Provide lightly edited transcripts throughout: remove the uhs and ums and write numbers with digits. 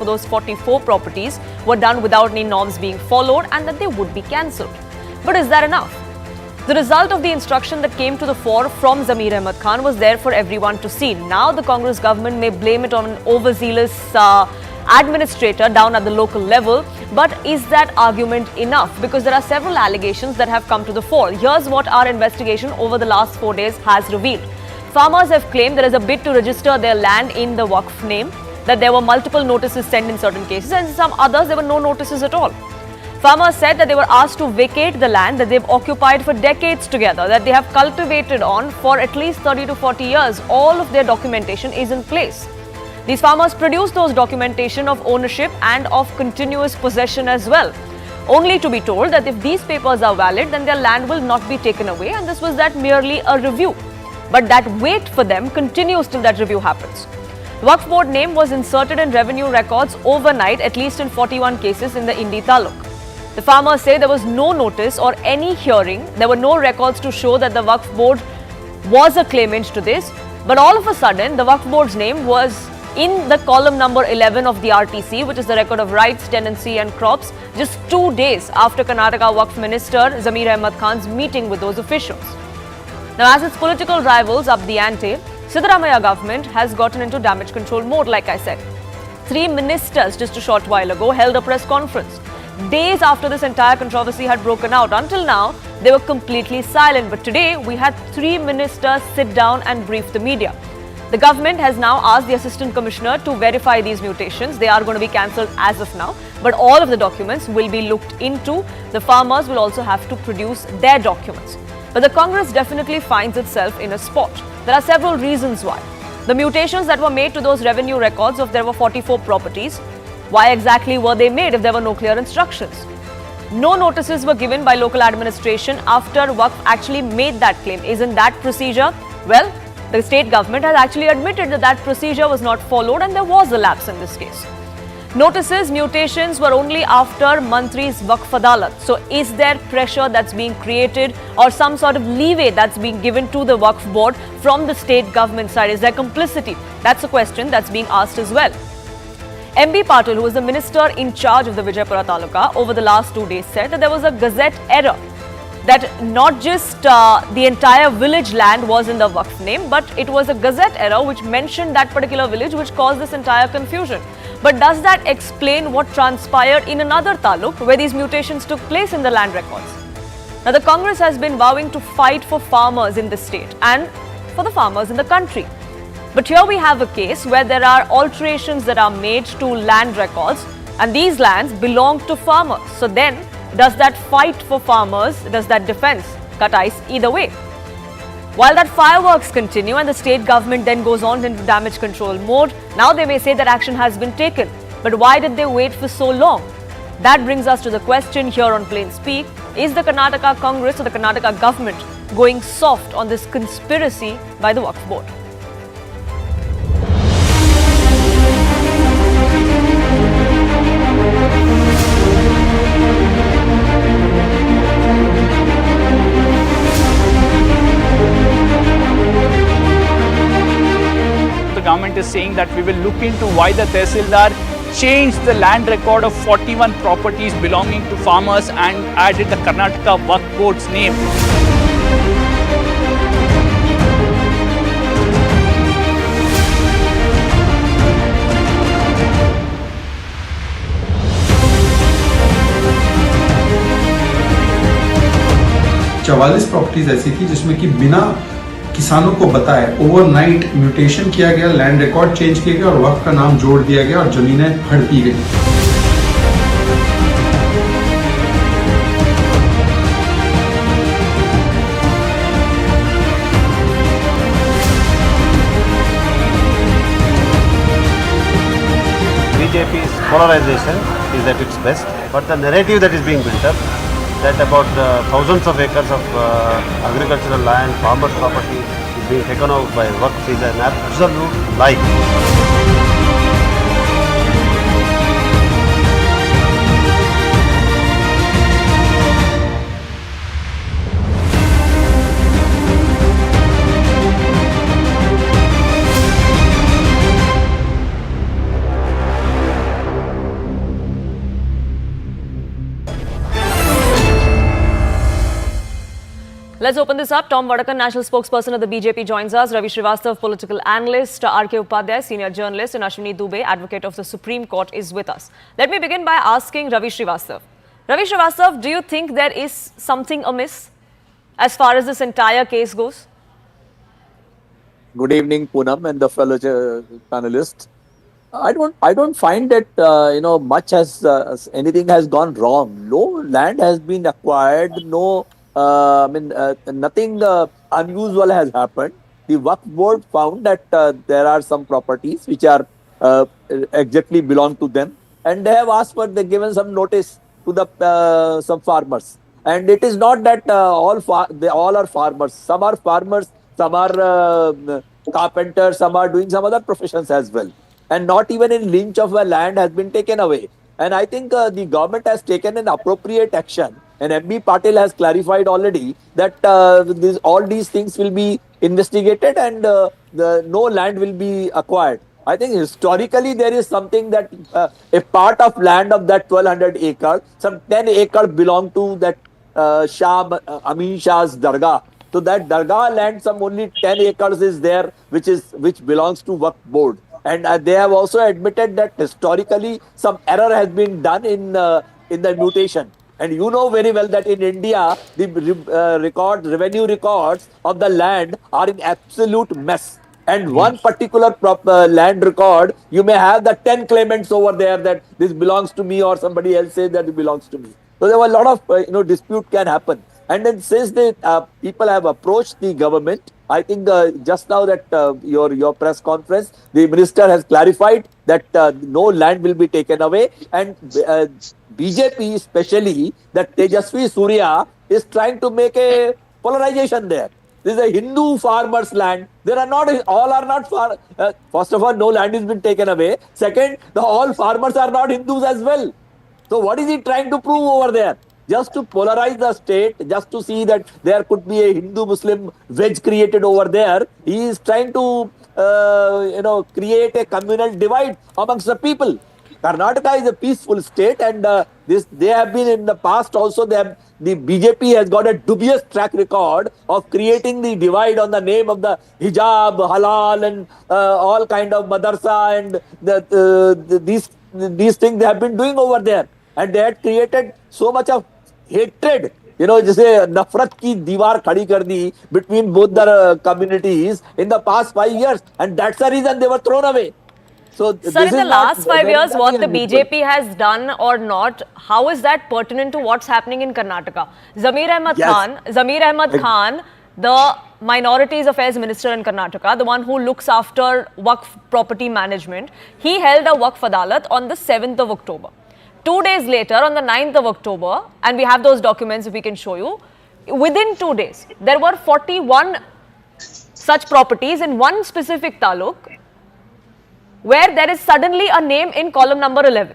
for those 44 properties were done without any norms being followed and that they would be cancelled. But is that enough? The result of the instruction that came to the fore from Zamir Ahmad Khan was there for everyone to see. Now the Congress government may blame it on an overzealous administrator down at the local level, but is that argument enough? Because there are several allegations that have come to the fore. Here's what our investigation over the last 4 days has revealed. Farmers have claimed there is a bid to register their land in the Waqf name, that there were multiple notices sent in certain cases, and in some others there were no notices at all. Farmers said that they were asked to vacate the land that they've occupied for decades together, that they have cultivated on for at least 30 to 40 years. All of their documentation is in place. These farmers produced those documentation of ownership and of continuous possession as well, only to be told that if these papers are valid, then their land will not be taken away, and this was that merely a review. But that wait for them continues till that review happens. Waqf Board name was inserted in revenue records overnight, at least in 41 cases in the Indi Taluk. The farmers say there was no notice or any hearing. There were no records to show that the Waqf Board was a claimant to this. But all of a sudden, the Waqf Board's name was in the column number 11 of the RTC, which is the record of rights, tenancy and crops, just 2 days after Karnataka Waqf Minister Zamir Ahmad Khan's meeting with those officials. Now, as its political rivals up the ante, Siddaramaiah government has gotten into damage control mode, like I said. 3 ministers just a short while ago held a press conference. Days after this entire controversy had broken out. Until now, they were completely silent. But today, we had 3 ministers sit down and brief the media. The government has now asked the Assistant Commissioner to verify these mutations. They are going to be cancelled as of now. But all of the documents will be looked into. The farmers will also have to produce their documents. But the Congress definitely finds itself in a spot. There are several reasons why. The mutations that were made to those revenue records of there were 44 properties, why exactly were they made if there were no clear instructions? No notices were given by local administration after Waqf actually made that claim. Isn't that procedure? Well, the state government has actually admitted that that procedure was not followed and there was a lapse in this case. Notices, mutations were only after Mantri's Waqf Adalat. So is there pressure that's being created or some sort of leeway that's being given to the Waqf Board from the state government side? Is there complicity? That's a question that's being asked as well. MB Patil, who is the minister in charge of the Vijayapura Taluka, over the last 2 days said that there was a gazette error, that not just the entire village land was in the Waqf name, but it was a gazette error which mentioned that particular village, which caused this entire confusion. But does that explain what transpired in another taluk where these mutations took place in the land records? Now, the Congress has been vowing to fight for farmers in the state and for the farmers in the country. But here we have a case where there are alterations that are made to land records and these lands belong to farmers. So then, does that fight for farmers, does that defense cut ice either way? While that fireworks continue and the state government then goes on into damage control mode, now they may say that action has been taken. But why did they wait for so long? That brings us to the question here on Plain Speak. Is the Karnataka Congress or the Karnataka government going soft on this conspiracy by the Waqf Board? The government is saying that we will look into why the Tehsildar changed the land record of 41 properties belonging to farmers and added the Karnataka Waqf Board's name. चवालीस properties ऐसी थी जिसमें कि बिना किसानों को बताए overnight mutation किया गया, लैंड रिकॉर्ड चेंज किया गया और वक्त का नाम जोड़ दिया गया और जमीनें हड़पी गई। BJP's polarization is at its best, but the narrative that is being built up, that about thousands of acres of agricultural land, farmers' property is being taken out by Waqf is an absolute lie. Let's open this up. Tom Vadakan, national spokesperson of the BJP, joins us. Ravi Srivastav, political analyst. R.K. Upadhyay, senior journalist. And Ashwini Dubey, advocate of the Supreme Court, is with us. Let me begin by asking Ravi Srivastav. Ravi Srivastav, do you think there is something amiss as far as this entire case goes? Good evening, Poonam and the fellow panelists. I don't find that much has anything has gone wrong. No land has been acquired. No, nothing unusual has happened. The Waqf Board found that there are some properties which are exactly belong to them, and they have asked for they given some notice to the some farmers. And it is not that they all are farmers. Some are farmers. Some are carpenters. Some are doing some other professions as well. And not even an inch of a land has been taken away. And I think the government has taken an appropriate action. And MB Patil has clarified already that all these things will be investigated and no land will be acquired. I think historically there is something that a part of land of that 1200 acres, some 10 acres belong to that Amin Shah's Dargah. So that Dargah land, some only 10 acres is there, which belongs to Waqf Board. And they have also admitted that historically some error has been done in the mutation. And you know very well that in India, the revenue records of the land are in absolute mess. And one particular land record, you may have the 10 claimants over there that this belongs to me, or somebody else says that it belongs to me. So there were a lot of dispute can happen. And then since the people have approached the government, I think just now that your press conference, the minister has clarified that no land will be taken away. And BJP especially, that Tejasvi Surya is trying to make a polarization there. This is a Hindu farmer's land. There are not, all are not, first of all, no land has been taken away. Second, all farmers are not Hindus as well. So what is he trying to prove over there? Just to polarize the state, just to see that there could be a Hindu-Muslim wedge created over there. He is trying to, create a communal divide amongst the people. Karnataka is a peaceful state, and they have been in the past also. The BJP has got a dubious track record of creating the divide on the name of the hijab, halal, and all kind of madarsa, and these things they have been doing over there, and they had created so much of hatred. जैसे नफरत की दीवार खड़ी कर दी between both the communities in the past 5 years, and that's the reason they were thrown away. So, sir, in the last 5 years, what the BJP has done or not, how is that pertinent to what's happening in Karnataka? Zamir Ahmad Khan, the Minorities Affairs Minister in Karnataka, the one who looks after Waqf property management, he held a Waqf Adalat on the 7th of October. 2 days later, on the 9th of October, and we have those documents if we can show you, within 2 days, there were 41 such properties in one specific taluk, where there is suddenly a name in column number 11,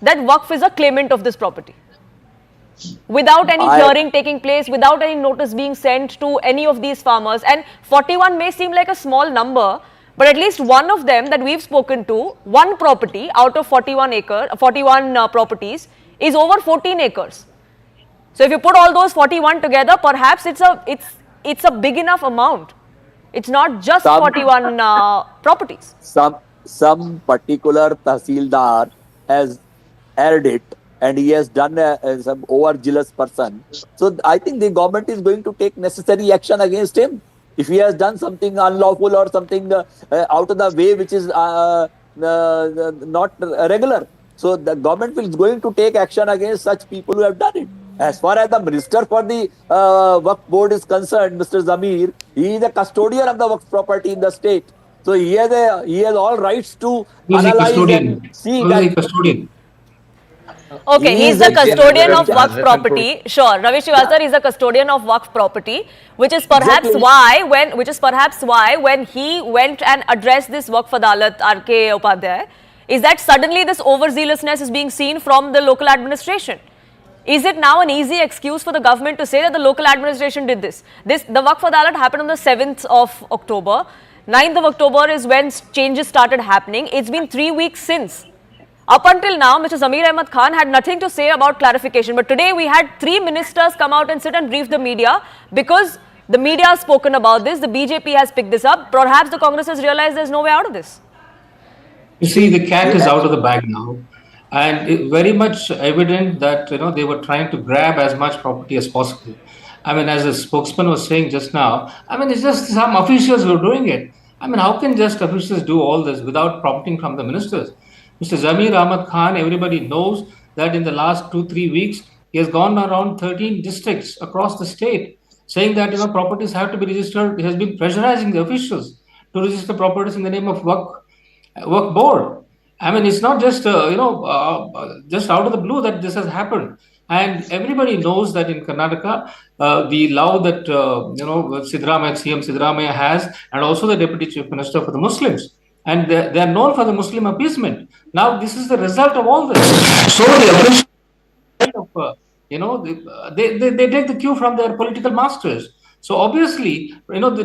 that Waqf is a claimant of this property. Without any hearing taking place, without any notice being sent to any of these farmers. And 41 may seem like a small number, but at least one of them that we've spoken to, one property out of 41 properties is over 14 acres. So if you put all those 41 together, perhaps it's a big enough amount. It's not just 41 properties. Some particular Tahsildar has aired it, and he has done some overzealous person. So I think the government is going to take necessary action against him. If he has done something unlawful or something out of the way, which is not regular. So the government is going to take action against such people who have done it. As far as the minister for the Waqf Board is concerned, Mr. Zamir, he is the custodian of the Waqf property in the state. So he has all rights to analyze and see that. Custodian. Okay, he is the custodian of Waqf property. Sure, Ravi Srivastav is the custodian of Waqf property, which is perhaps why when he went and addressed this Waqf Adalat, R.K. Upadhyay, is that suddenly this overzealousness is being seen from the local administration. Is it now an easy excuse for the government to say that the local administration did this? The Waqf Adalat happened on the 7th of October. 9th of October is when changes started happening. It's been 3 weeks since. Up until now, Mr. Zamir Ahmad Khan had nothing to say about clarification. But today we had 3 ministers come out and sit and brief the media because the media has spoken about this. The BJP has picked this up. Perhaps the Congress has realized there's no way out of this. You see, the cat is out of the bag now, and it's very much evident that they were trying to grab as much property as possible. I mean, as the spokesman was saying just now, I mean, it's just some officials who are doing it. I mean, how can just officials do all this without prompting from the ministers? Mr. Zamir Ahmad Khan, everybody knows that in the last 2-3 weeks, he has gone around 13 districts across the state, saying that properties have to be registered. He has been pressurizing the officials to register properties in the name of Waqf Board. I mean, it's not just just out of the blue that this has happened. And everybody knows that in Karnataka, the love that CM Pinarayi has, and also the Deputy Chief Minister for the Muslims, and they are known for the Muslim appeasement. Now, this is the result of all this. So the they take the cue from their political masters. So obviously,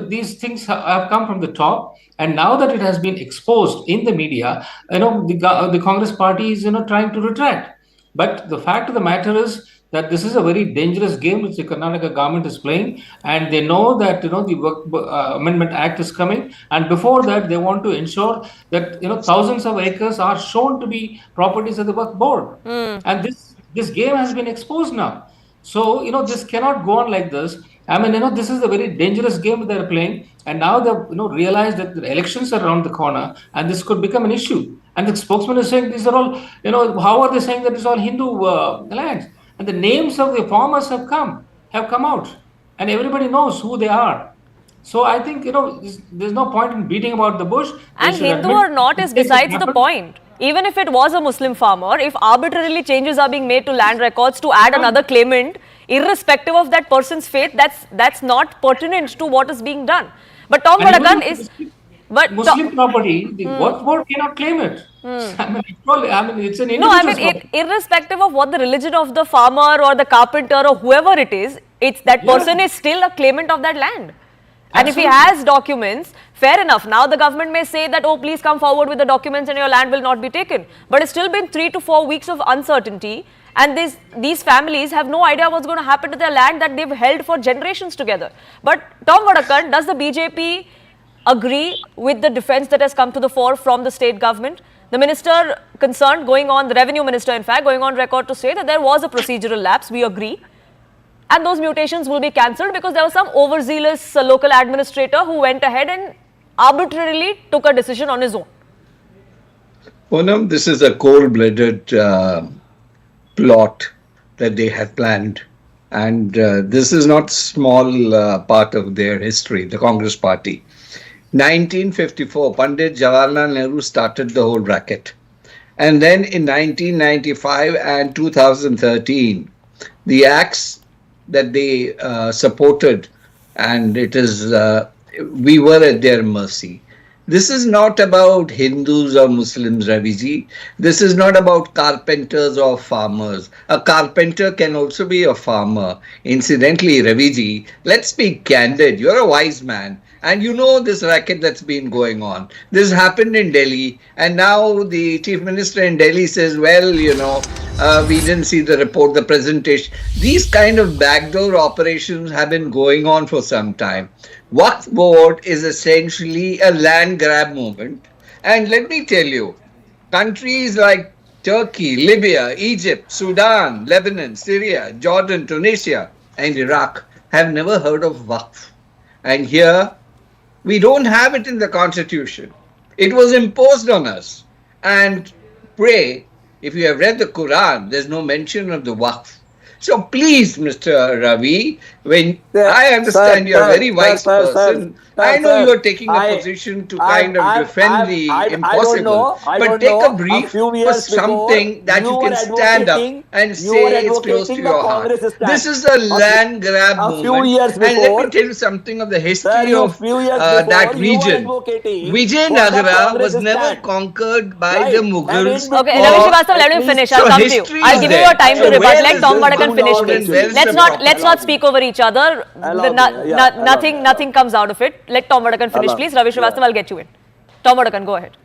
these things have come from the top, and now that it has been exposed in the media, the Congress party is trying to retract. But the fact of the matter is that this is a very dangerous game which the Karnataka government is playing, and they know that the Waqf Amendment Act is coming, and before that they want to ensure that thousands of acres are shown to be properties of the Waqf Board, and this game has been exposed now. So this cannot go on like this. I mean, this is a very dangerous game they're playing, and now they've realized that the elections are around the corner, and this could become an issue. And the spokesman is saying these are all, how are they saying that it's all Hindu lands? And the names of the farmers have come out, and everybody knows who they are. So I think there's no point in beating about the bush. And Hindu or not is besides the point. Even if it was a Muslim farmer, if arbitrarily changes are being made to land records to add another claimant, irrespective of that person's faith, that's not pertinent to what is being done. But Tom Vadakan is... Muslim property, the Waqf Board cannot claim it. I mean, it's an individual. No, I mean, irrespective of what the religion of the farmer or the carpenter or whoever it is, it's that person is still a claimant of that land. And if he has documents, fair enough. Now the government may say that, oh, please come forward with the documents and your land will not be taken. But it's still been 3 to 4 weeks of uncertainty, and these families have no idea what's going to happen to their land that they've held for generations together. But Tom Vadakan, does the BJP agree with the defense that has come to the fore from the state government? The minister concerned, the revenue minister in fact, going on record to say that there was a procedural lapse, we agree. And those mutations will be cancelled because there was some overzealous local administrator who went ahead and arbitrarily took a decision on his own. Poonam, this is a cold-blooded plot that they had planned. And this is not small part of their history, the Congress party. 1954, Pandit Jawaharlal Nehru started the whole racket. And then in 1995 and 2013, the acts that they supported, and it is, we were at their mercy. This is not about Hindus or Muslims, Raviji. This is not about carpenters or farmers. A carpenter can also be a farmer. Incidentally, Raviji, let's be candid. You're a wise man. And you know this racket that's been going on. This happened in Delhi. And now the chief minister in Delhi says, well, we didn't see the report, the presentation. These kind of backdoor operations have been going on for some time. Waqf Board is essentially a land grab movement. And let me tell you, countries like Turkey, Libya, Egypt, Sudan, Lebanon, Syria, Jordan, Tunisia, and Iraq have never heard of Waqf. And here, we don't have it in the constitution. It was imposed on us. And pray, if you have read the Quran, there's no mention of the Waqf. So please, Mr. Ravi, when I understand you're a very wise person, I know you're taking a position to kind of defend the impossible, but take a brief for something that you can stand up and say is close to your heart. This is a land grab movement, and let me tell you something of the history of that region. Vijayanagara was never conquered by the Mughals. Okay, Ravi Srivastava, let me finish. I'll come to you. I'll give you your time to rebut. Let Tom Vadakan finish, please. Let's not speak over each other. Nothing comes out of it. Let Tom Vadakan finish, please. Ravi Srivastava, I'll get you in. Tom Vadakan, go ahead.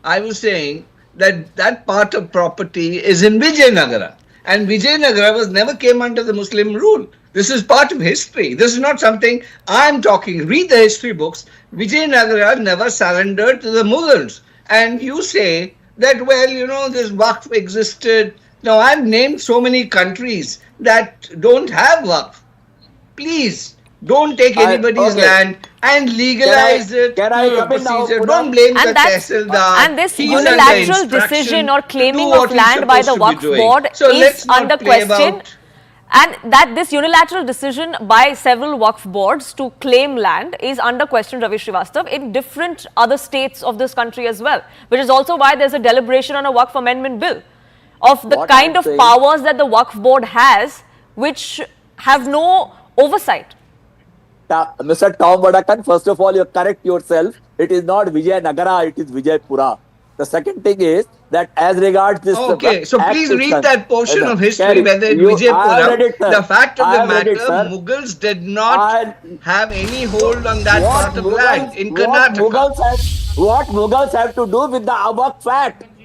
I was saying that that part of property is in Vijayanagara. And Vijayanagara was never came under the Muslim rule. This is part of history. This is not something I'm talking. Read the history books. Vijayanagara never surrendered to the Mughals. And you say that, well, you know, this Waqf existed. Now, I've named so many countries that don't have Waqf. Please, don't take anybody's land and legalize it can I through a come in now, procedure. Purnam? Don't blame the And that's Tehsildar. and this He's under unilateral instruction decision or to claiming do what of he's land by the supposed to be Waqf doing. Board So is let's not under play question. about- And that this unilateral decision by several Waqf boards to claim land is under question, Ravi Srivastav, in different other states of this country as well, which is also why there's a deliberation on a Waqf amendment bill of the What kind I'm of saying- powers that the Waqf board has, which have no oversight. Mr. Tom Vadakan, first of all, you correct yourself. It is not Vijayanagara, it is Vijayapura. The second thing is that as regards this... Okay, so act please is read con- that portion of history, Carry. whether in I have read Vijayapura, it, sir. the fact of I the have read matter, it, sir. Mughals did not have any hold on that What part of land in Karnataka. What Mughals have to do with the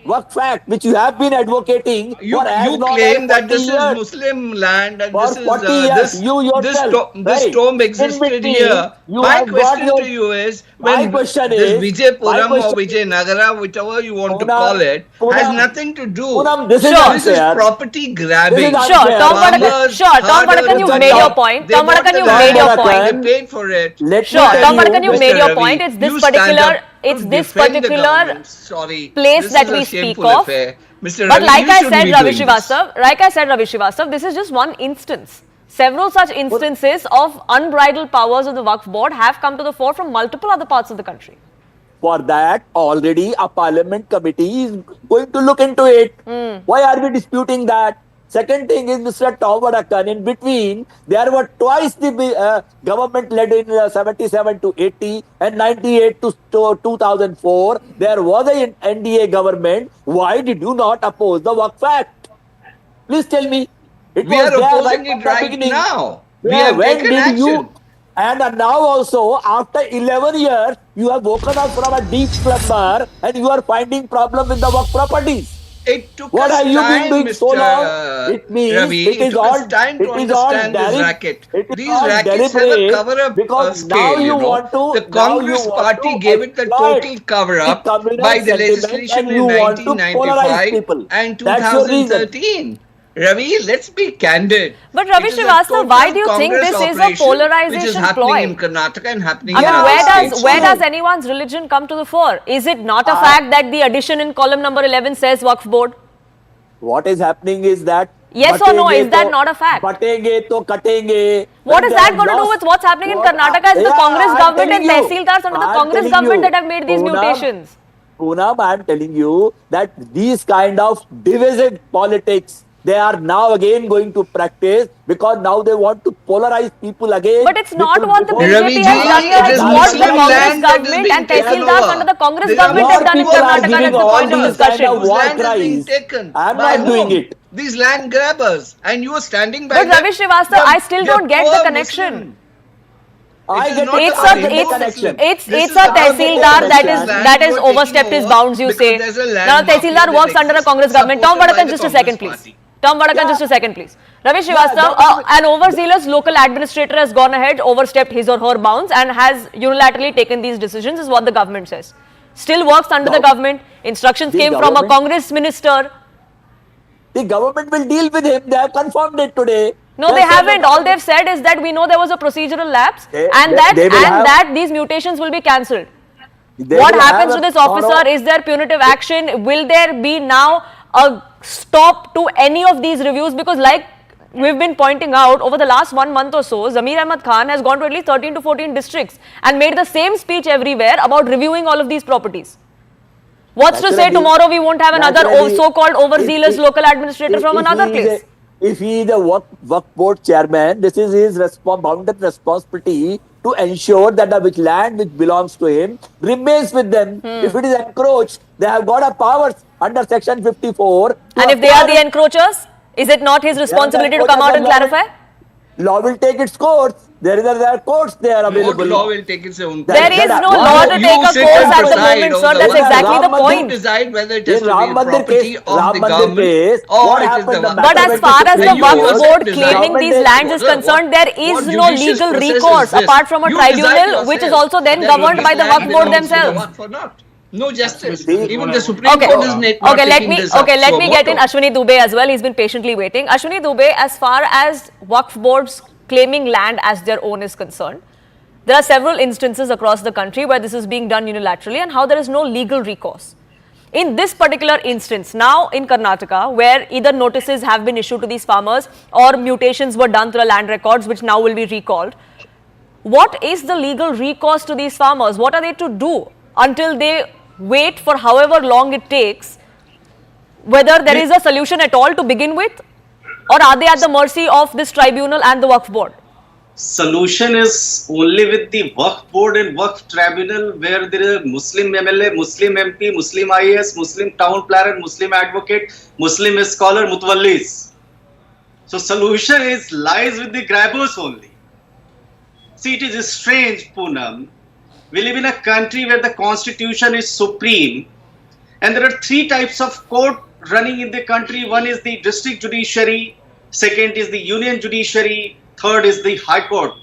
Waqf Act, which you have been advocating You for as long claim as that 40 this is years. Muslim land and For this is 40 years, you yourself, this right. tomb In existed between, here. you My have got question your- to you is, my when question this is- Vijayapuram my or question- Vijayanagara, whichever you want to Poonam, call it, has Poonam, nothing to do. Poonam, this is Sure. This is unfair. property grabbing. This is Sure, unfair. Tom Vadakan, Farmers, sure, Tom hard-earned Vadakan, you've money. made your point. They Tom bought Vadakan, the you've land. made your Vadakan, point. They paid for it. Let Sure, me tell Tom you, Vadakan, you've Mr. made your Ravi, point. It's this you stand particular, up it's to this defend the particular government. Sorry, place this that is a we speak shameful of. affair. Mr. But Ravi, like you I shouldn't said, be Ravi doing this. Srivastav, this is just one instance. Several such instances of unbridled powers of the Waqf Board have come to the fore from multiple other parts of the country. for that, already a parliament committee is going to look into it. Why are we disputing that? Second thing is, Mr. Tom Vadakan, in between, there were twice the government led in 77 to 80 and 98 to 2004. There was an NDA government. Why did you not oppose the Waqf Act? Please tell me. It We was are there opposing from it the right beginning. now. We Yeah, have when taken did action. you? And now also, after 11 years, you have woken up from a deep slumber and you are finding problem with the Waqf properties. It took What us have you been time, doing Mr. so long? It means Ravi. it is took all us time to it is all understand this racket. it is These all rackets have a deliberate cover-up because scale, now you you know. want to The Congress party gave it the total cover-up by the legislation in 1995 people. and That's your reason. 2013. Ravi, let's be candid. But Ravi It is a Srivastav, why total do you think Congress this is a operation polarization which is happening ploy? in Karnataka and happening I in mean, other states where too. does anyone's religion come to the fore? Is it not a fact that the addition in column number 11 says Waqf Board? What is happening is that Yes or no, is that not a fact? Batenge to katenge. What When is they that have going to do lost- with what's happening in What- Karnataka? It's the Yeah, Congress I'm government and telling you. Tehsildars under the I'm Congress telling government you. that have made these Poonam, mutations. Poonam, I am telling you that these kind of divisive politics, they are now again going to practice because now they want to polarize people again. But it's not what the Ravi BJP ji, has done it here. is It's what the Muslim Congress land that is government being and taken Tehsildars over. under the Congress There are government more have done in people are Karnataka. giving That's the all point of these discussion. kind of Whose war land is being cries. taken? I'm By not doing whom? it. These land grabbers, and you are standing by But them. Ravi Srivastav, The- I still don't get the poor connection. Muslim. I is get not it. It's I a, get the it's, connection. it's, This it's is a the Tehsildar that is, land that you has are taking overstepped his over bounds, you because say. there's a land Now, mafia Tehsildar that works under the exists, Congress government. Tom supported by Vadakan, the just a Congress second, please. party. Tom Vadakan, Yeah. just a second, please. Ravi Srivastav, an overzealous local administrator has gone ahead, overstepped his or her bounds and has unilaterally taken these decisions, is what the government says. Still works under the government. Instructions The came from a government- Congress minister. The government will deal with him. They have confirmed it today. No, they haven't. All they've said is that we know there was a procedural lapse and that these mutations will be cancelled. What happens to this officer? Is there punitive action? Will there be now a stop to any of these reviews? Because like we've been pointing out, over the last 1 month or so, Zamir Ahmad Khan has gone to at least 13 to 14 districts and made the same speech everywhere about reviewing all of these properties. What's to say Naturally- tomorrow we won't have another naturally, so-called overzealous if- local administrator from if another he is place? If he is the Waqf Board chairman, this is his bounden responsibility to ensure that the which land which belongs to him remains with them. If it is encroached, they have got a powers under section 54. to And if they are the acquire it. encroachers, is it not his responsibility to come out and clarify? Law will take its course. There are courts there available. What law will take its own course? There is no that- law to You take a sit course and at the preside moment, over sir. the That's one. exactly the Ram Mandir point. Decide whether it has In to be Ram a Mandir property case, of Ram the Mandir government case, or what it is happened? the The Waqf But as matter far as went the to Waqf court. Board decide. claiming these lands is concerned, there is What no judicious legal process is recourse this? apart from a You decide tribunal, which is yourself also then whether governed this by the land Waqf Board belongs to the themselves. Waqf or not. No justice. Absolutely. Even the Supreme Okay. Court is not Okay, let taking me this up let suo me get in motu. Ashwini Dubey as well. He's been patiently waiting. Ashwini Dubey, as far as Waqf Boards claiming land as their own is concerned, there are several instances across the country where this is being done unilaterally and how there is no legal recourse. In this particular instance, now in Karnataka, where either notices have been issued to these farmers or mutations were done to the land records, which now will be recalled, what is the legal recourse to these farmers? What are they to do until they wait for however long it takes, whether there is a solution at all to begin with, or are they at the mercy of this tribunal and the Waqf Board? Solution is only with the Waqf Board and Waqf Tribunal, where there is a Muslim MLA, Muslim MP, Muslim IAS, Muslim town planner, Muslim advocate, Muslim scholar, Mutawallis. So solution lies with the grabbers only. See, it is strange, Poonam. We live in a country where the constitution is supreme, and there are three types of court running in the country. One is the district judiciary, second is the union judiciary, third is the High Court.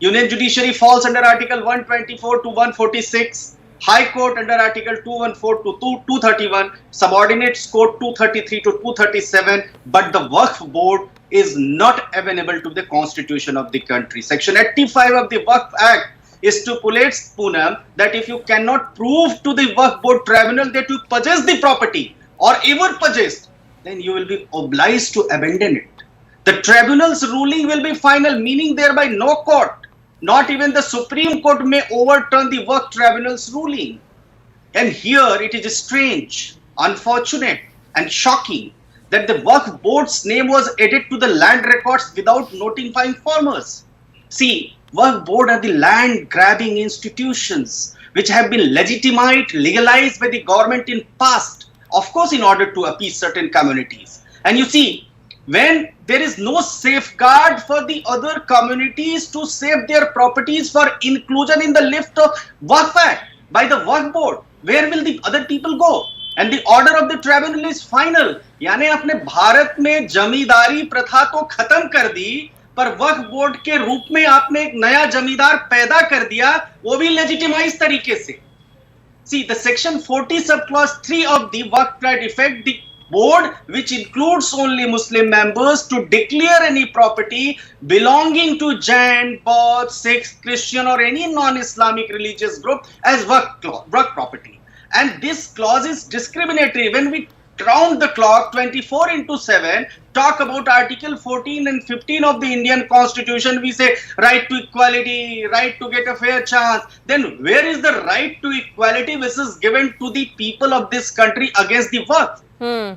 Union judiciary falls under Article 124 to 146, High Court under Article 214 to 231, Subordinates Court 233 to 237, but the Waqf Board is not amenable to the constitution of the country. Section 85 of the Waqf Act stipulates, Poonam, that if you cannot prove to the Waqf Board tribunal that you possess the property or ever possessed, then you will be obliged to abandon it. The tribunal's ruling will be final, meaning thereby no court, not even the Supreme Court, may overturn the Waqf Tribunal's ruling. And here it is strange, unfortunate and shocking that the Waqf Board's name was added to the land records without notifying farmers. See, Waqf Board are the land grabbing institutions which have been legalized by the government in past, of course in order to appease certain communities. And you see, when there is no safeguard for the other communities to save their properties for inclusion in the list of Waqf Act by the Waqf Board, where will the other people go? And the order of the tribunal is final. यानी अपने भारत में जमींदारी प्रथा तो खत्म कर दी, पर वक्फ board के रूप में आपने एक नया जमींदार पैदा कर दिया, वो भी लेजिटिमाइज तरीके से. See, the section 40 subclause 3 of the Waqf Act effect the board, which includes only Muslim members, to declare any property belonging to Jain, Baud, Sikh, Christian or any non-Islamic religious group as Waqf property. And this clause is discriminatory. When we round the clock 24/7, talk about Article 14 and 15 of the Indian Constitution, we say right to equality, right to get a fair chance. Then where is the right to equality which is given to the people of this country against the Waqf?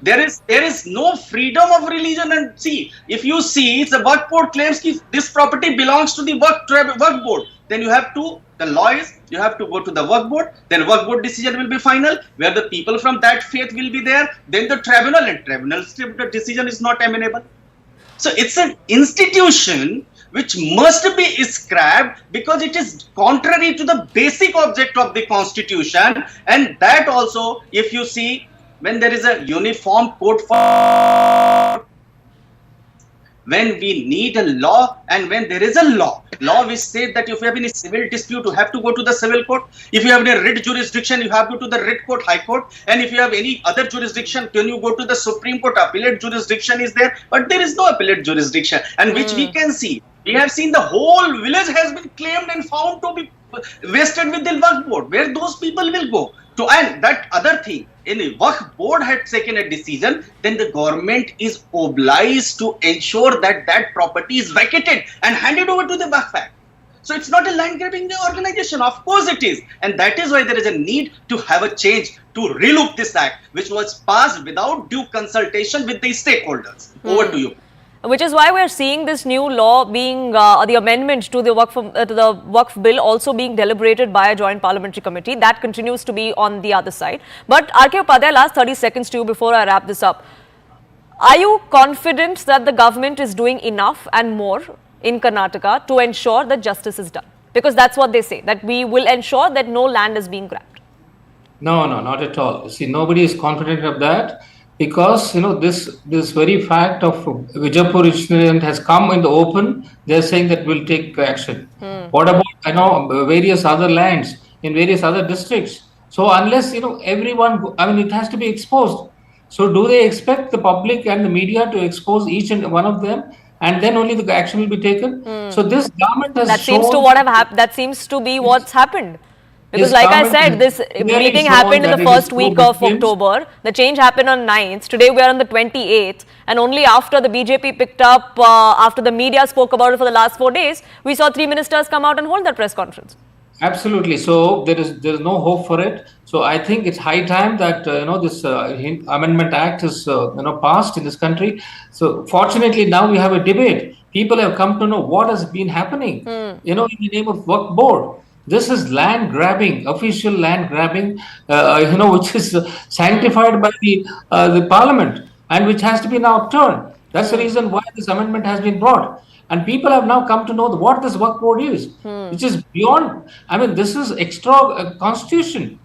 There is no freedom of religion. And see, if you see, the Waqf Board claims that this property belongs to the Waqf Board, then you have to, the law is, you have to go to the Waqf Board, then Waqf Board decision will be final, where the people from that faith will be there, then the tribunal, and tribunal's decision is not amenable. So it's an institution which must be scrapped because it is contrary to the basic object of the constitution. And that also, if you see, when there is a uniform code for, when we need a law and when there is a law which says that if you have any civil dispute, you have to go to the civil court. If you have any writ jurisdiction, you have to go to the writ court, high court. And if you have any other jurisdiction, then you go to the Supreme Court. Appellate jurisdiction is there, but there is no appellate jurisdiction. And which we can see, we have seen the whole village has been claimed and found to be vested with the Waqf Board. Where those people will go to? And that other thing, in the Waqf Board had taken a decision, then the government is obliged to ensure that that property is vacated and handed over to the Waqf Act. So it's not a land grabbing organization. Of course it is. And that is why there is a need to have a change to relook this act, which was passed without due consultation with the stakeholders. Over to you. Which is why we're seeing this new law being, the amendment to the Waqf bill also being deliberated by a joint parliamentary committee. That continues to be on the other side. But R.K. Upadhyay, last 30 seconds to you before I wrap this up. Are you confident that the government is doing enough and more in Karnataka to ensure that justice is done? Because that's what they say, that we will ensure that no land is being grabbed. No, not at all. See, nobody is confident of that because this very fact of Vijayapura incident has come in the open. They're saying that we'll take action. What about various other lands in various other districts? So unless everyone, it has to be exposed. So do they expect the public and the media to expose each and one of them, and then only the action will be taken? So this government has That shown. seems to what have happened. That seems to be what's happened. Because This like I government said, this has clearly meeting shown happened in that the it is first week of pro-Muslims. October. The change happened on 9th. Today we are on the 28th. And only after the BJP picked up, after the media spoke about it for the last 4 days, we saw 3 ministers come out and hold that press conference. Absolutely. So there is no hope for it. So I think it's high time that this Amendment Act is passed in this country. So fortunately now we have a debate. People have come to know what has been happening. In the name of Waqf Board. This is land grabbing, official land grabbing, which is sanctified by the Parliament and which has to be now upturned. That's the reason why this amendment has been brought. And people have now come to know what this Waqf Board is, which is beyond. This is extra constitution.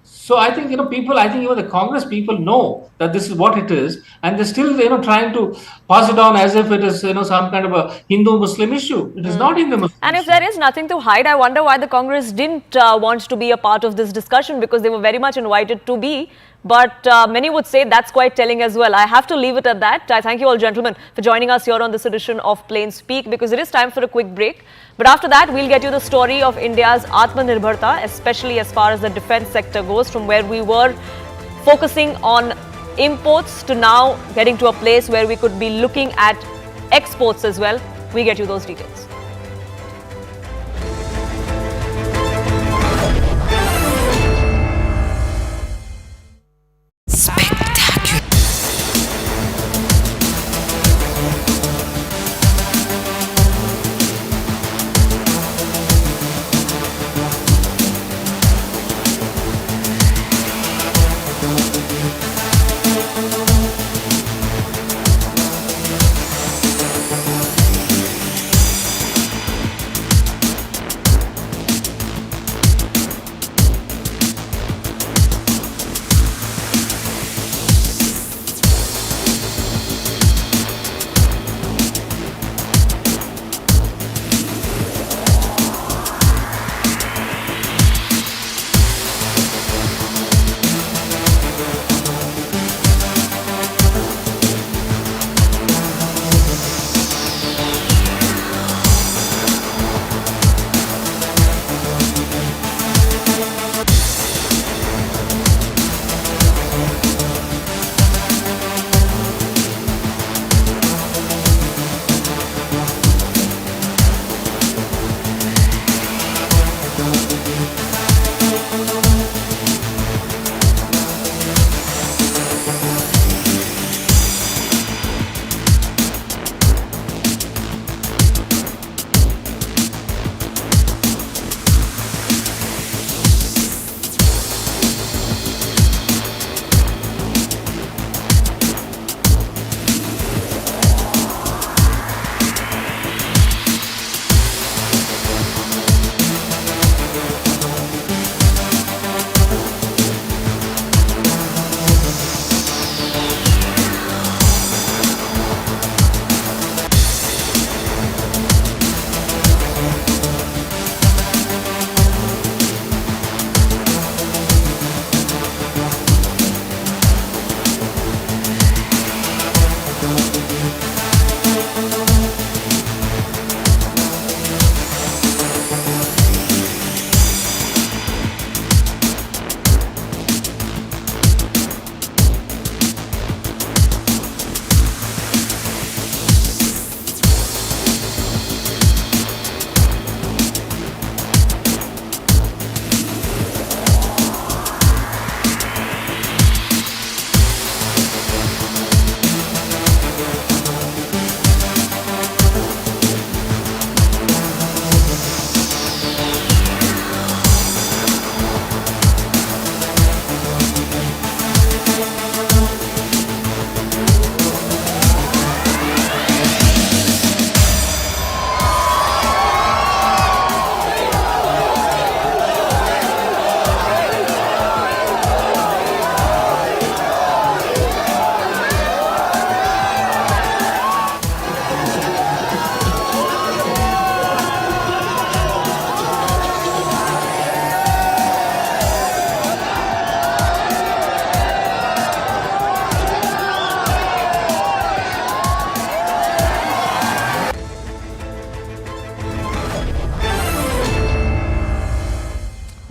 So I think people. I think even the Congress people know that this is what it is, and they're still trying to pass it on as if it is some kind of a Hindu-Muslim issue. It is not Hindu-Muslim. And if there is nothing to hide, I wonder why the Congress didn't want to be a part of this discussion, because they were very much invited to be. But many would say that's quite telling as well. I have to leave it at that. I thank you all, gentlemen, for joining us here on this edition of Plain Speak, because it is time for a quick break. But after that, we'll get you the story of India's Atmanirbharta, especially as far as the defense sector goes, from where we were focusing on imports to now getting to a place where we could be looking at exports as well. We get you those details.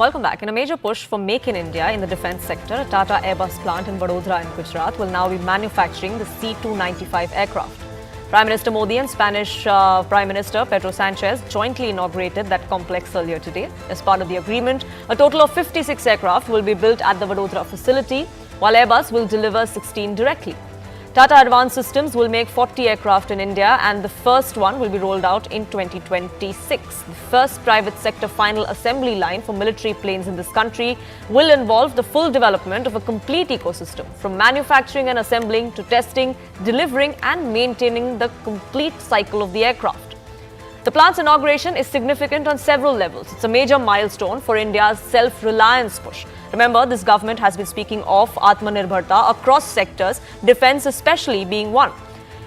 Welcome back. In a major push for Make in India in the defence sector, a Tata Airbus plant in Vadodara in Gujarat will now be manufacturing the C-295 aircraft. Prime Minister Modi and Spanish Prime Minister Pedro Sanchez jointly inaugurated that complex earlier today. As part of the agreement, a total of 56 aircraft will be built at the Vadodara facility, while Airbus will deliver 16 directly. Tata Advanced Systems will make 40 aircraft in India, and the first one will be rolled out in 2026. The first private sector final assembly line for military planes in this country will involve the full development of a complete ecosystem, from manufacturing and assembling to testing, delivering and maintaining the complete cycle of the aircraft. The plant's inauguration is significant on several levels. It's a major milestone for India's self-reliance push. Remember, this government has been speaking of Atmanirbharta across sectors, defence especially being one.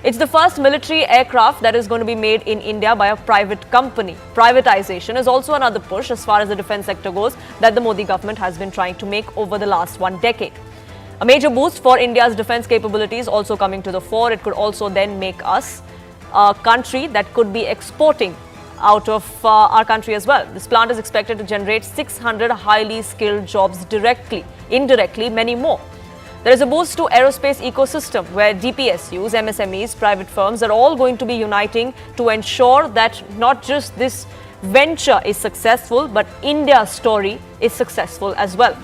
It's the first military aircraft that is going to be made in India by a private company. Privatization is also another push as far as the defence sector goes that the Modi government has been trying to make over the last 1 decade. A major boost for India's defence capabilities also coming to the fore. It could also then make us a country that could be exporting out of our country as well. This plant is expected to generate 600 highly skilled jobs directly, indirectly many more. There is a boost to aerospace ecosystem where DPSUs, MSMEs, private firms are all going to be uniting to ensure that not just this venture is successful, but India's story is successful as well.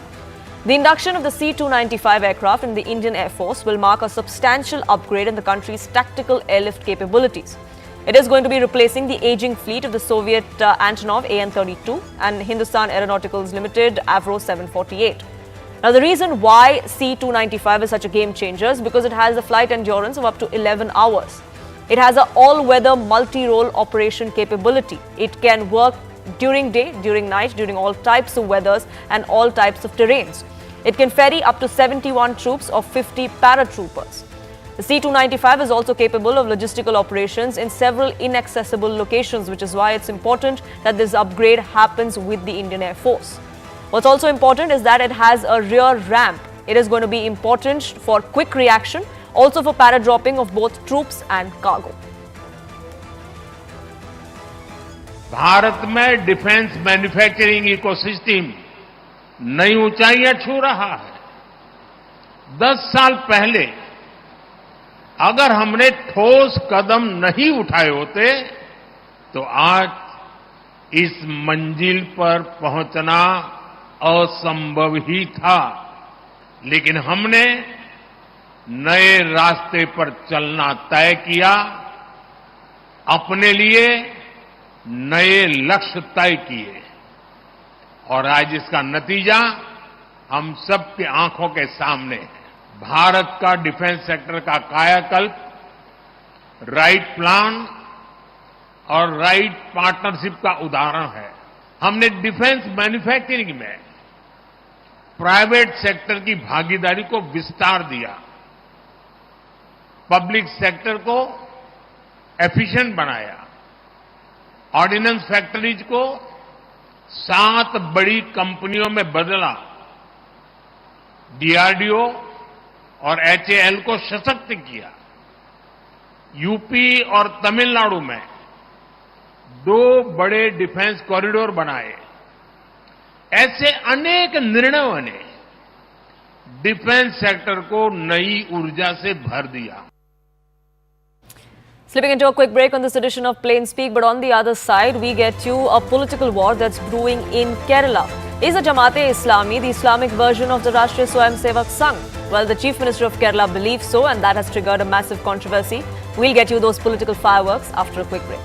The induction of the C-295 aircraft in the Indian Air Force will mark a substantial upgrade in the country's tactical airlift capabilities. It is going to be replacing the aging fleet of the Soviet Antonov AN-32 and Hindustan Aeronauticals Limited Avro 748. Now, the reason why C-295 is such a game changer is because it has a flight endurance of up to 11 hours. It has an all-weather multi-role operation capability. It can work during day, during night, during all types of weathers and all types of terrains. It can ferry up to 71 troops or 50 paratroopers. The C-295 is also capable of logistical operations in several inaccessible locations, which is why it's important that this upgrade happens with the Indian Air Force. What's also important is that it has a rear ramp. It is going to be important for quick reaction, also for paradropping of both troops and cargo. Bharat में defence manufacturing ecosystem नई ऊंचाइयां छू रहा है। 10 साल पहले अगर हमने ठोस कदम नहीं उठाए होते तो आज इस मंजिल पर पहुंचना असंभव ही था, लेकिन हमने नए रास्ते पर चलना तय किया, अपने लिए नए लक्ष्य तय किए और आज इसका नतीजा हम सबकी आंखों के सामने है। भारत का डिफेंस सेक्टर का कायाकल्प राइट प्लान और राइट पार्टनरशिप का उदाहरण है। हमने डिफेंस मैन्युफैक्चरिंग में प्राइवेट सेक्टर की भागीदारी को विस्तार दिया, पब्लिक सेक्टर को एफिशिएंट बनाया, ऑर्डिनेंस फैक्ट्रीज को 7 बड़ी कंपनियों में बदला, डीआरडीओ और एचएएल को सशक्त किया, यूपी और तमिलनाडु में 2 बड़े डिफेंस कॉरिडोर बनाए। ऐसे अनेक निर्णयों ने डिफेंस सेक्टर को नई ऊर्जा से भर दिया। Slipping into a quick break on this edition of Plain Speak, but on the other side, we get you a political war that's brewing in Kerala. Is the Jamaat-e-Islami the Islamic version of the Rashtriya Swayamsevak Sangh? Well, the Chief Minister of Kerala believes so, and that has triggered a massive controversy. We'll get you those political fireworks after a quick break.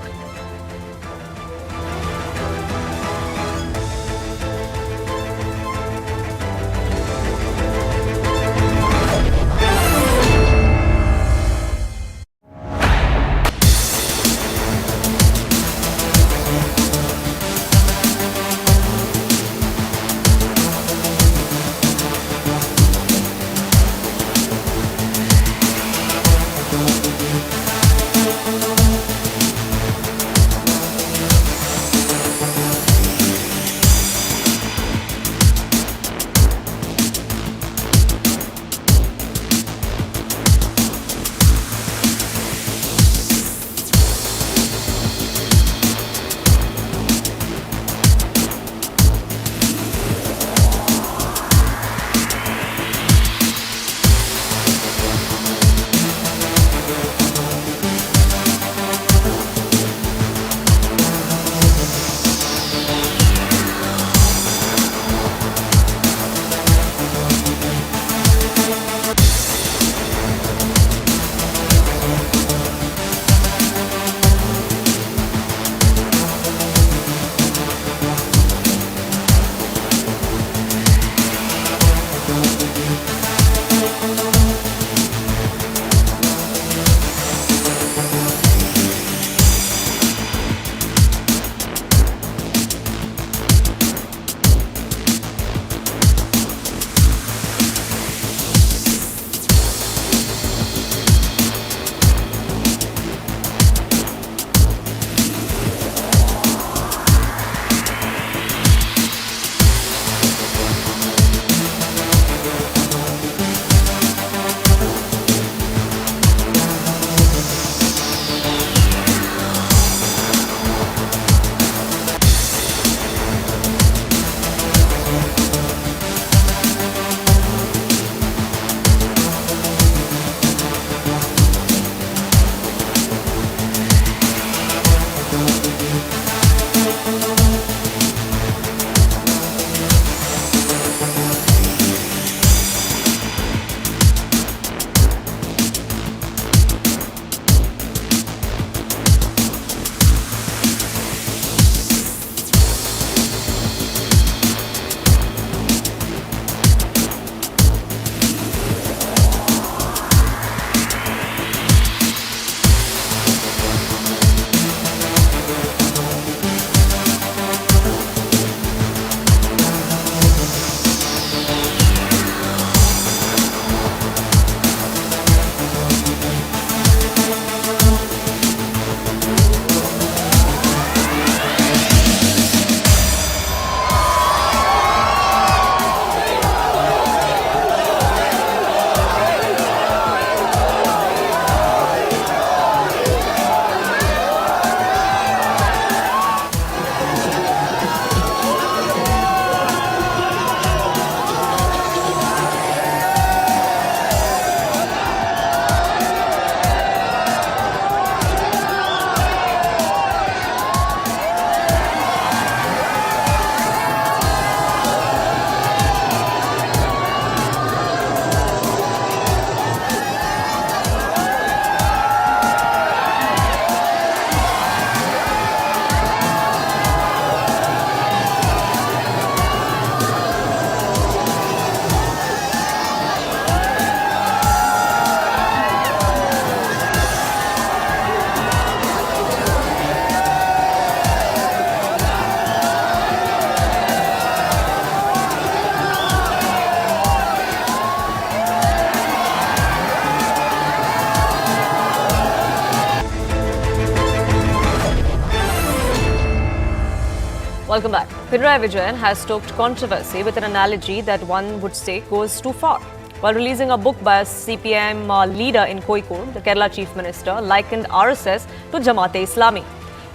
Welcome back. Pinarayi Vijayan has stoked controversy with an analogy that one would say goes too far. While releasing a book by a CPM leader in Kozhikode, the Kerala Chief Minister likened RSS to Jamaat-e-Islami.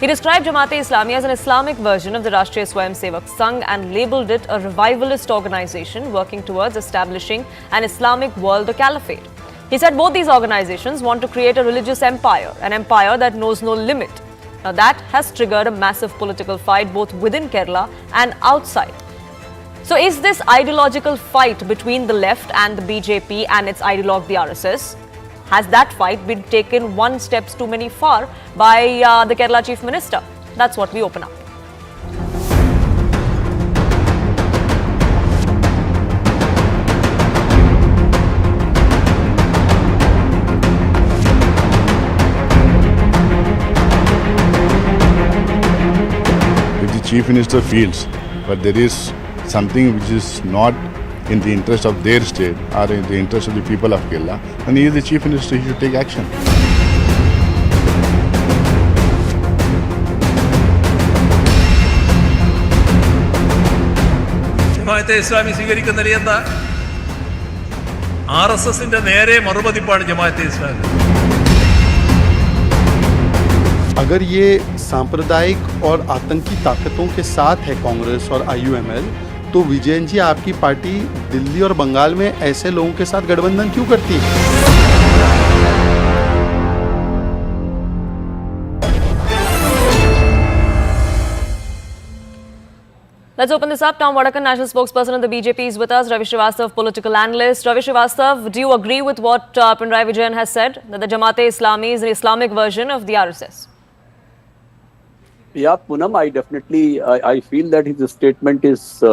He described Jamaat-e-Islami as an Islamic version of the Rashtriya Swayamsevak Sangh and labelled it a revivalist organisation working towards establishing an Islamic world or caliphate. He said both these organisations want to create a religious empire, an empire that knows no limit. Now that has triggered a massive political fight both within Kerala and outside. So is this ideological fight between the left and the BJP and its ideologue the RSS? Has that fight been taken one step too many far by the Kerala Chief Minister? That's what we open up. If the Chief Minister feels that there is something which is not in the interest of their state or in the interest of the people of Kerala, then he is the Chief Minister, he should take action. Jamaat-e-Islami സ്വീകരിക്കുന്ന നില എന്താ? RSSന്റെ നേരെ മറുപതിപ്പാണ് ജമാഅത്തെ-ഇസ്ലാമി. अगर ये सांप्रदायिक और आतंकी ताकतों के साथ है कांग्रेस और IUML, तो विजयन जी आपकी पार्टी दिल्ली और बंगाल में ऐसे लोगों के साथ गठबंधन क्यों करती है? Let's open this up. Tom Vadakan, national spokesperson of the BJP, is with us. Ravi Srivastav, political analyst. Ravi Srivastav, do you agree with what Pinarayi Vijayan has said, that the Jamaat-e-Islami is an Islamic version of the RSS? Yeah, Poonam, I definitely, I feel that his statement is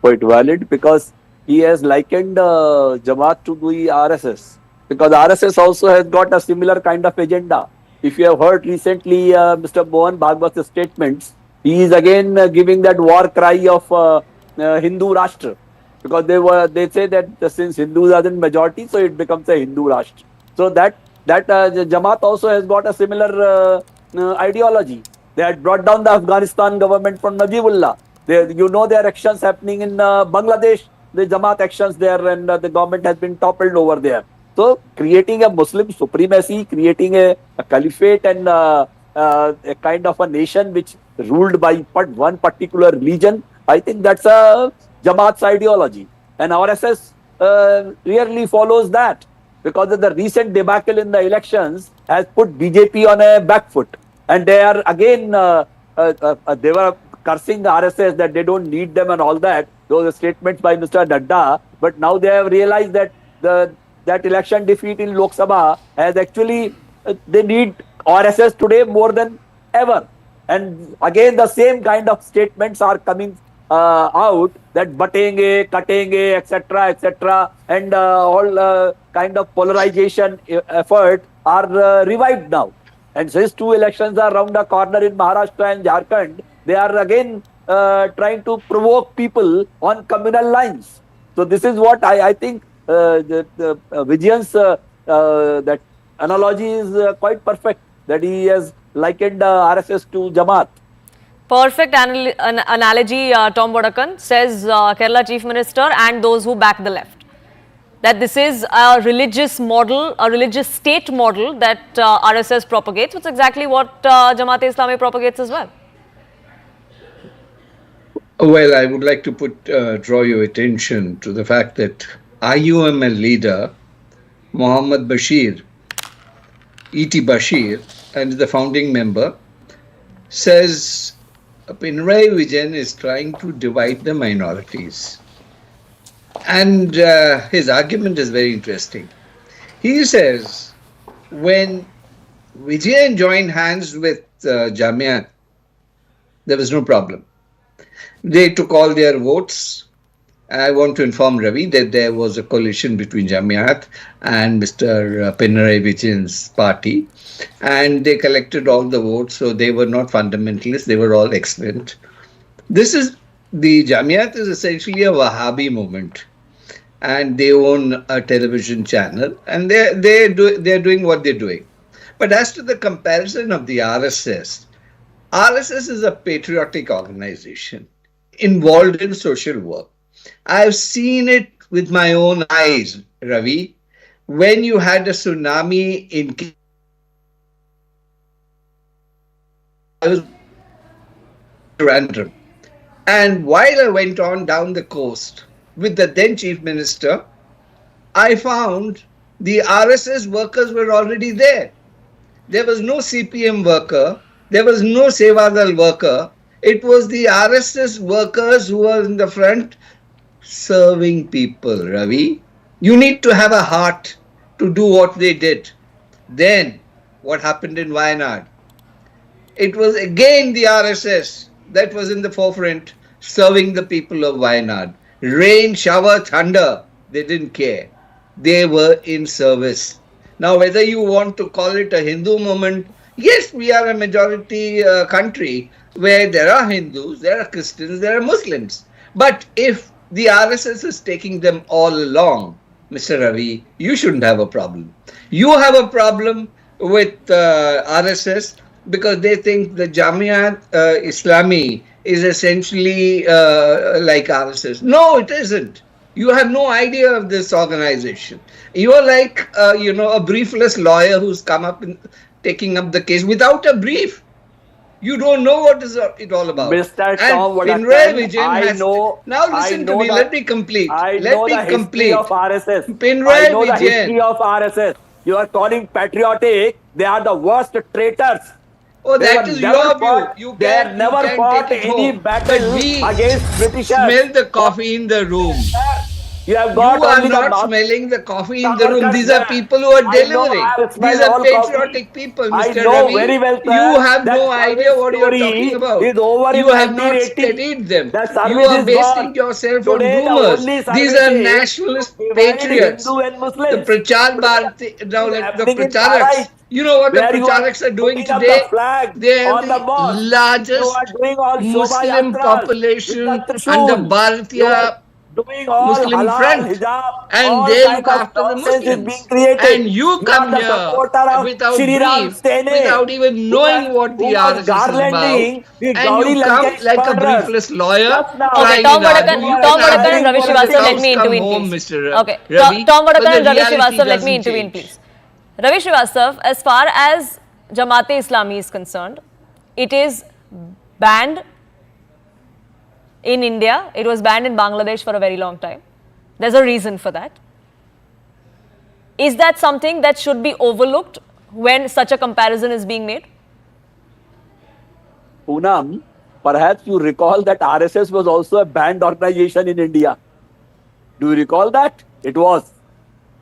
quite valid, because he has likened Jamaat to the RSS, because RSS also has got a similar kind of agenda. If you have heard recently Mr. Mohan Bhagwat's statements, he is again giving that war cry of Hindu Rashtra, because they say that since Hindus are in majority, so it becomes a Hindu Rashtra. So that Jamaat also has got a similar ideology. They had brought down the Afghanistan government from Najibullah. Their actions happening in Bangladesh, the Jamaat actions there, and the government has been toppled over there. So creating a Muslim supremacy, creating a caliphate and a kind of a nation which ruled by one particular religion, I think that's a Jamaat's ideology. And RSS really follows that, because of the recent debacle in the elections has put BJP on a back foot. And they are again, they were cursing the RSS that they don't need them and all that. Those are statements by Mr. Nadda. But now they have realized that that election defeat in Lok Sabha has actually, they need RSS today more than ever. And again, the same kind of statements are coming out, that batenge, katenge, etc., and all kind of polarization effort are revived now. And since two elections are round the corner in Maharashtra and Jharkhand, they are again trying to provoke people on communal lines. So this is what I think Vijayan's that analogy is quite perfect, that he has likened RSS to Jamaat. Perfect analogy, Tom Vadakan, says Kerala Chief Minister and those who back the left. That this is a religious model, a religious state model that RSS propagates, which is exactly what Jamaat-e-Islami propagates as well. Well, I would like to draw your attention to the fact that IUML leader Mohammed Bashir, E.T. Bashir, and the founding member, says Pinarayi Vijayan is trying to divide the minorities. And his argument is very interesting. He says when Vijayan joined hands with Jamiat, there was no problem. They took all their votes. I want to inform Ravi that there was a coalition between Jamiat and Mr. Pinarayi Vijayan's party, and they collected all the votes, so they were not fundamentalists, they were all excellent. The Jamiat is essentially a Wahhabi movement, and they own a television channel, and they're doing what they're doing. But as to the comparison of the RSS is a patriotic organization. involved in social work. I've seen it with my own eyes, Ravi. When you had a tsunami in I was random. And while I went on down the coast with the then Chief Minister, I found the RSS workers were already there. There was no CPM worker, there was no Sevadal worker. It was the RSS workers who were in the front serving people, Ravi. You need to have a heart to do what they did. Then, what happened in Wayanad? It was again the RSS that was in the forefront serving the people of Wayanad. Rain, shower, thunder, they didn't care. They were in service. Now, whether you want to call it a Hindu movement, yes, we are a majority country where there are Hindus, there are Christians, there are Muslims. But if the RSS is taking them all along, Mr. Ravi, you shouldn't have a problem. You have a problem with RSS because they think the Jamaat-e-Islami is essentially like RSS. No, it isn't. You have no idea of this organization. You are like, a briefless lawyer who's come up and taking up the case without a brief. You don't know what is it all about. Mr. And Tom Pinarayi Vijayan I know. Now listen to me. Let me complete. I Let know me the complete. history of RSS. Pinarayi I know the Vijayan. history of RSS. You are calling patriotic. They are the worst traitors. Oh, They that were is never your fought- view. They have never fought any battle against Britishers. Smell the coffee in the room. You have got You are only the not North. smelling the coffee in the Savarkar's room. These are there. people who are I know delivering. I have smelled These are all patriotic coffee. people, I Mr. know Ravi. very well, sir, You have that no idea service what you are story talking about. is over You in have not 1980. studied them. The You service are is basing gone. yourself on Today, the rumors. only These service are is nationalist to divide patriots. Hindu and Muslims. The Prachar Bharati, now It is like the happening in Pracharaks. Bahrain, You know what the where you are Pracharaks are doing putting up today? the flag They have on the the mosque. You largest are doing all Shobha Muslim Yatras population with the under Trishul. You Bharatiya are doing all Muslim halal, front, hijab, and all they kind look of after the nonsense is being Muslims. created. And you You come are the here supporter of without Shri Ram brief, Sene, without even knowing what who the was RSS is about, garlanding the and Gaudi you come Lankesh like a murderers. briefless lawyer Just now, Okay, trying Tom and argue. Vadakan, You Tom can Vadakan and argue Ravi till the Srivastava, let cows me come intervene, home, please. Mr. Okay, Ravi, Tom but Vadakan the and Ravi reality Srivastava, let me doesn't intervene, change. please. Ravi Srivastava, as far as Jamaat-e-Islami is concerned, it is banned in India. It was banned in Bangladesh for a very long time. There's a reason for that. Is that something that should be overlooked when such a comparison is being made? Poonam, perhaps you recall that RSS was also a banned organization in India. Do you recall that? It was.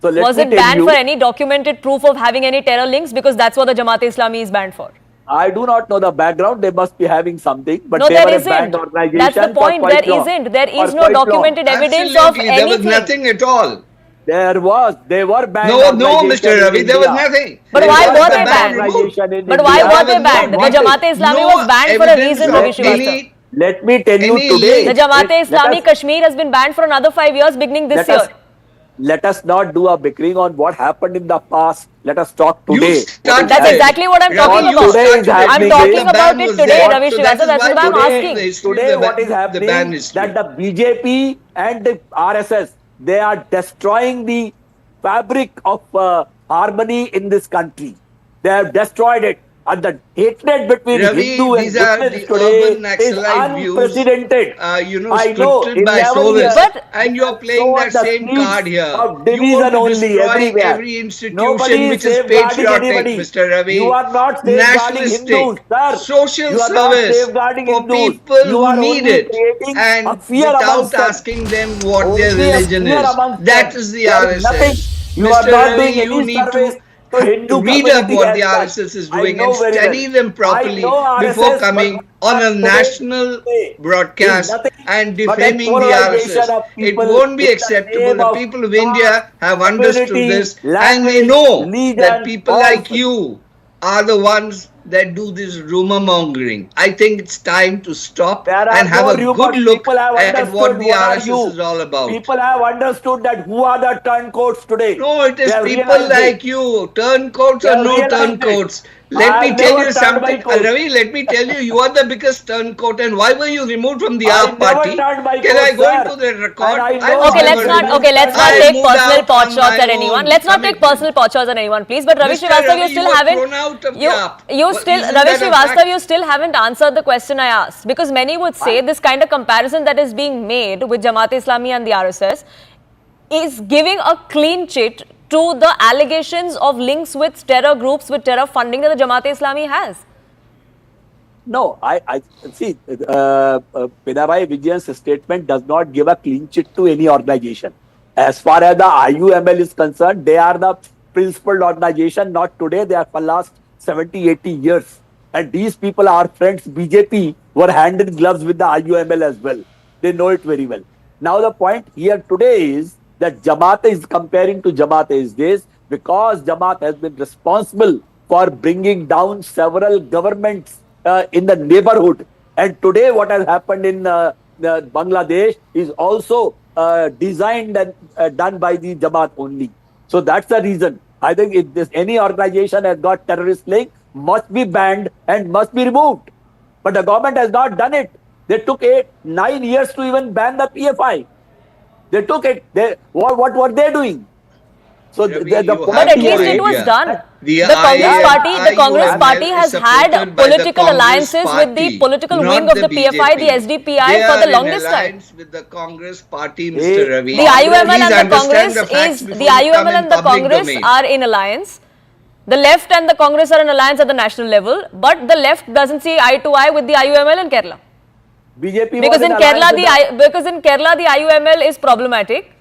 So let Was me it tell banned you, for any documented proof of having any terror links? Because that's what the Jamaat-e-Islami is banned for. I do not know the background. They must be having something, but No, they there were a isn't. banned organization. That's the for point. quite There long. isn't. There is For no quite long. documented evidence of Absolutely, there was anything. nothing at all. There was. They were banned. No, organization Mr. in Ravi, there was India. nothing. But They why were were they banned banned? organization in But why India. were they There was banned? no- The Jamaat-e-Islami no was banned for a evidence reason, of Ravi Srivastava. any- Let me tell you Any today. The link. Jamaat-e-Islami let us- Kashmir has been banned for another 5 years beginning this let year. us, let us not do a bickering on what happened in the past. Let us talk You today. started That's it. exactly what I'm Ravi, talking you about. Today is started it. happening. I'm Today talking The about ban it was today, there. Ravi So Srivastava. That's what I'm today asking. the history of Today, the what is ban- the ban happening history. that the BJP and the RSS, they are destroying the fabric of harmony in this country. They have destroyed it. And the hatred between Ravi, Hindu and these are Muslims the today urban is Naxalite views, unprecedented. I know, scripted by 11 years, Sovis, But- and you're playing that the same seeds card here. of You want division to only destroy everywhere. every institution Nobody which is is safeguarding patriotic, anybody. Mr. Ravi. You are not safeguarding Nationalistic, Hindus, sir. social You are not service safeguarding for Hindus. people You who are need only it, creating a and fear amongst without them. asking them what their Only a religion fear is. amongst That them. is the There is nothing. RSS. You Mr. are not Ravi, doing you any need service to to Hindu read up community what as the such. RSS is I doing know and very study well. them I properly know before RSS, coming but on a today national is broadcast nothing and but a defaming the polarization RSS. of It people won't be in the acceptable. name The of people of caste, India have understood community, this, and they language, know that religion, people all like you are the ones that do this rumor mongering. I think it's time to stop There are and have no a rumors. good look People have at what understood the what are RSS you. is all about. People have understood that who are the turncoats today. No, it is They have people realized like it. you, turncoats They or have no realized turncoats. it. Let I me have tell never you turned my something, coat. Ravi. Let me tell you, you are the biggest turncoat. And why were you removed from the I AAP never party? turned my Can coat, I go sir. into the record? And I I know was Okay, I never will removed. let's not I take moved personal out pot on shots my at anyone. own Let's not take commitment. personal pot shots at anyone, please. But Ravi Mr. Srivastava, Ravi, you still you were haven't. thrown out of the AAP. You Well, still, isn't Ravi that a Srivastava, fact? you still haven't answered the question I asked, because many would say this kind of comparison that is being made with Jamaat-e-Islami and the RSS is giving a clean chit to the allegations of links with terror groups, with terror funding that the Jamaat-e-Islami has. No, I see. Pinarayi Vijayan's statement does not give a clean chit to any organization. As far as the IUML is concerned, they are the principal organization. Not today; they are for last 70, 80 years. And these people are friends. BJP were hand in gloves with the IUML as well. They know it very well. Now the point here today is that Jamaat is comparing to Jamaat-e-Islami because Jamaat has been responsible for bringing down several governments in the neighborhood. And today what has happened in Bangladesh is also designed and done by the Jamaat only. So that's the reason. I think if this, any organization has got terrorist link, must be banned and must be removed. But the government has not done it. They took 9 years to even ban the PFI. They took it. What were they doing? So Ravi, the you point But at have least no it was idea. done. The The Congress IUML party is has had supported by the political Congress alliances with the party, political not wing of the PFI, the BJP. SDPI They for the are longest in time. alliance with the Congress party, Mr. Ravi. The IUML Please and the understand Congress facts is before the you come IUML in and the public Congress domain. are in alliance. The left and the Congress are in alliance at the national level, but the left doesn't see eye to eye with the IUML in Kerala. BJP Because in Kerala, the the IUML is problematic,